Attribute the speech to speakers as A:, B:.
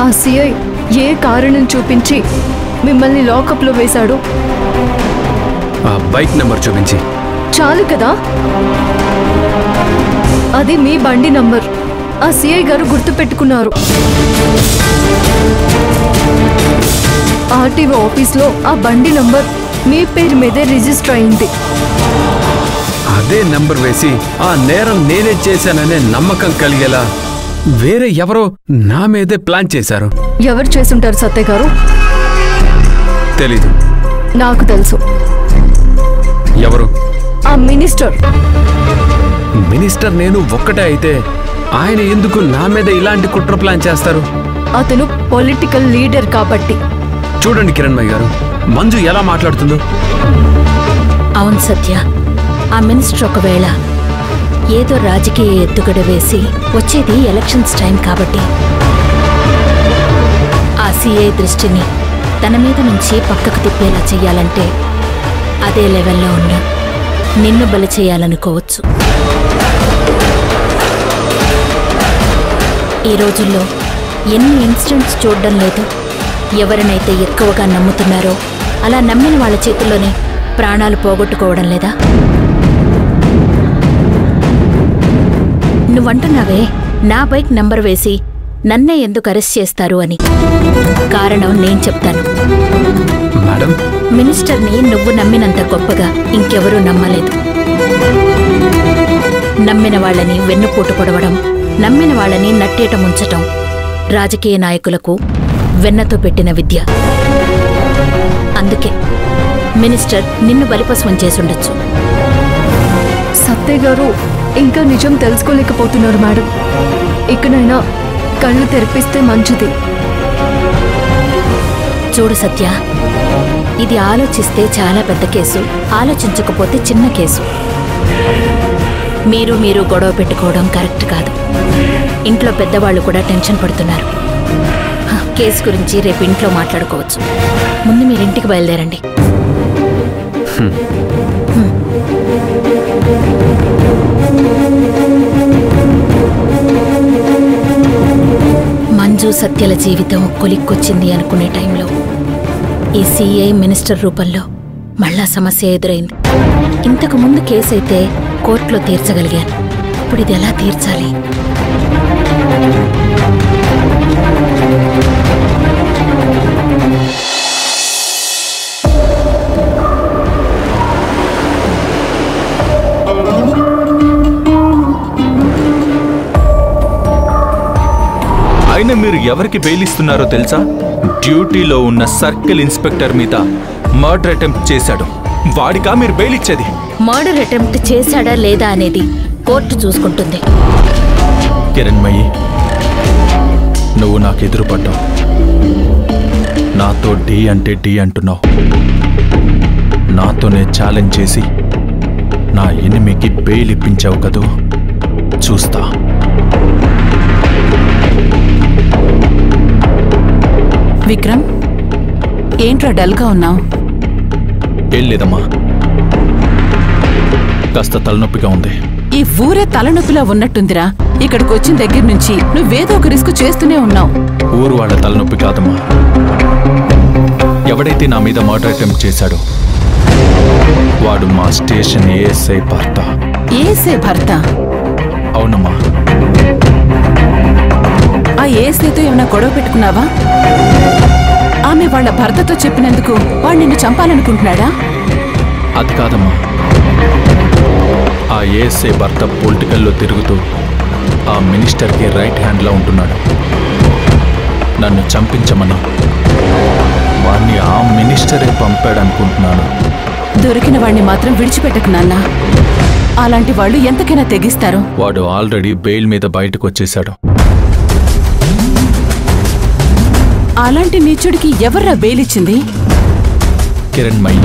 A: ఆ సిఐ ఏ కారణం చూపించి మిమ్మల్ని లాకప్లో వేశాడు?
B: ఆ బైక్ నెంబర్ చూపించి.
A: చాలు కదా, అది మీ బండి నంబర్. ఆ సిఐ గారు గుర్తు పెట్టుకున్నారు. ఆర్టీఓ ఆఫీస్లో ఆ బండి నంబర్ మీ పేరు మీదే రిజిస్టర్ అయింది.
B: అదే నంబర్ వేసి ఆ నేరం నేనే చేశాననే నమ్మకం కలిగేలా వేరే ఎవరో నా మీదే ప్లాన్ చేశారు.
A: ఎవరు చేసుంటారు సత్య గారు?
B: తెలీదు.
A: నాకు తెలుసు.
B: ఎవరు?
A: ఆ మినిస్టర్.
B: మినిస్టర్ నేను ఒక్కటే అయితే ఆయన ఎందుకు నా మీద ఇలాంటి కుట్ర ప్లాన్ చేస్తారు?
A: అతను పొలిటికల్ లీడర్ కాబట్టి.
B: చూడండి కిరణ్మయ్య గారు, మంజు ఎలా మాట్లాడుతుందో.
C: అవును సత్య, ఆ మినిస్టర్ ఒకవేళ ఏదో రాజకీయ ఎత్తుగడ వేసి వచ్చేది ఎలక్షన్స్ టైం కాబట్టి ఆ సిఐ దృష్టిని తన మీద నుంచి పక్కకు తిప్పేలా చెయ్యాలంటే అదే లెవెల్లో ఉన్న నిన్ను బలి చేయాలనుకోవచ్చు. ఈ రోజుల్లో ఎన్ని ఇన్సిడెంట్స్ చూడడం లేదు. ఎవరినైతే ఎక్కువగా నమ్ముతున్నారో అలా నమ్మిన వాళ్ళ చేతుల్లోనే ప్రాణాలు పోగొట్టుకోవడం లేదా? నువ్వంటున్నావే నా బైక్ నంబర్ వేసి నన్నే ఎందుకు అరెస్ట్ చేస్తారు అని. కారణం నేను చెప్తాను.
B: మేడం,
C: మినిస్టర్ని నువ్వు నమ్మినంత గొప్పగా ఇంకెవరూ నమ్మలేదు. నమ్మిన వాళ్ళని వెన్నుపోటు పొడవడం, నమ్మిన వాళ్ళని నట్టేట ముంచటం రాజకీయ నాయకులకు వెన్నతో పెట్టిన విద్య. అందుకే మినిస్టర్ నిన్ను బలిపశువం చేసుండొచ్చు.
A: సత్య గారు ఇంకా నిజం తెలుసుకోలేకపోతున్నారు మేడం. ఇకనైనా కళ్ళు తెరిపిస్తే మంచిది.
C: చూడు సత్య, ఇది ఆలోచిస్తే చాలా పెద్ద కేసు, ఆలోచించకపోతే చిన్న కేసు. మీరు గొడవ పెట్టుకోవడం కరెక్ట్ కాదు. ఇంట్లో పెద్దవాళ్ళు కూడా టెన్షన్ పడుతున్నారు. కేసు గురించి రేపు ఇంట్లో మాట్లాడుకోవచ్చు. ముందు మీరింటికి బయలుదేరండి. మంజు సత్యల జీవితం కొలిక్కొచ్చింది అనుకునే టైంలో ఈ సిఐ మినిస్టర్ రూపంలో మళ్ళా సమస్య ఎదురైంది. ఇంతకు ముందు కేసు అయితే కోర్టులో తీర్చగలిగాను. ఇప్పుడు ఇది ఎలా తీర్చాలి?
D: అయినా మీరు ఎవరికి బెయిల్ ఇస్తున్నారో తెలుసా? డ్యూటీలో ఉన్న సర్కిల్ ఇన్స్పెక్టర్ మీద మర్డర్ అటెంప్ట్ చేశాడు. వాడికా మీరు బెయిల్ ఇచ్చేది?
C: మర్డర్ అటెంప్ట్ చేశాడా లేదా అనేది కోర్టు చూసుకుంటుంది.
D: కిరణ్మయి, నువ్వు నాకు ఎదురుపడ్డావు. నాతో డి అంటే డి అంటున్నావు. నాతోనే ఛాలెంజ్ చేసి నా ఎనిమికి బెయిల్ ఇప్పించావు కదూ, చూస్తా.
E: విక్రమ్, ఏంట్రా డల్గా ఉన్నావు?
D: ఏం లేదమ్మా, కాస్త తలనొప్పిగా ఉంది.
E: ఈ ఊరే తలనొప్పిలా ఉన్నట్టుందిరా. ఇక్కడికి వచ్చిన దగ్గర నుంచి నువ్వేదో ఒక రిస్క్ చేస్తూనే ఉన్నావు.
D: ఊరు వాళ్ళ తలనొప్పి కాదమ్మా. ఎవడైతే నా మీద మర్డర్ అటెంప్ట్ చేశాడో వాడు మా స్టేషన్ ఏఎస్ఐ భర్త.
E: ఏఎస్ఐ భర్త?
D: అవునమ్మా.
E: ఆ ఏఎస్ఐతో ఏమైనా గొడవ పెట్టుకున్నావా? ఆమె వాళ్ళ భర్తతో చెప్పినందుకు వాడు నిన్ను చంపాలనుకుంటున్నాడా?
D: అది కాదమ్మా. ఆ ఏఎస్ఐ భర్త పొలిటికల్లో తిరుగుతూ ఆ మినిస్టర్కి రైట్ హ్యాండ్లో ఉంటున్నాడు. నన్ను చంపించమని వాణ్ణి ఆ మినిస్టరే పంపాడనుకుంటున్నాను.
E: దొరికిన వాణ్ణి మాత్రం విడిచిపెట్టకు నాన్న. అలాంటి వాళ్ళు ఎంతకైనా తెగిస్తారు.
D: వాడు ఆల్రెడీ బెయిల్ మీద బయటకు వచ్చేశాడు.
E: అలాంటి నీచుడికి ఎవర్రా బెయిల్ ఇచ్చింది?
D: కిరణ్మయి.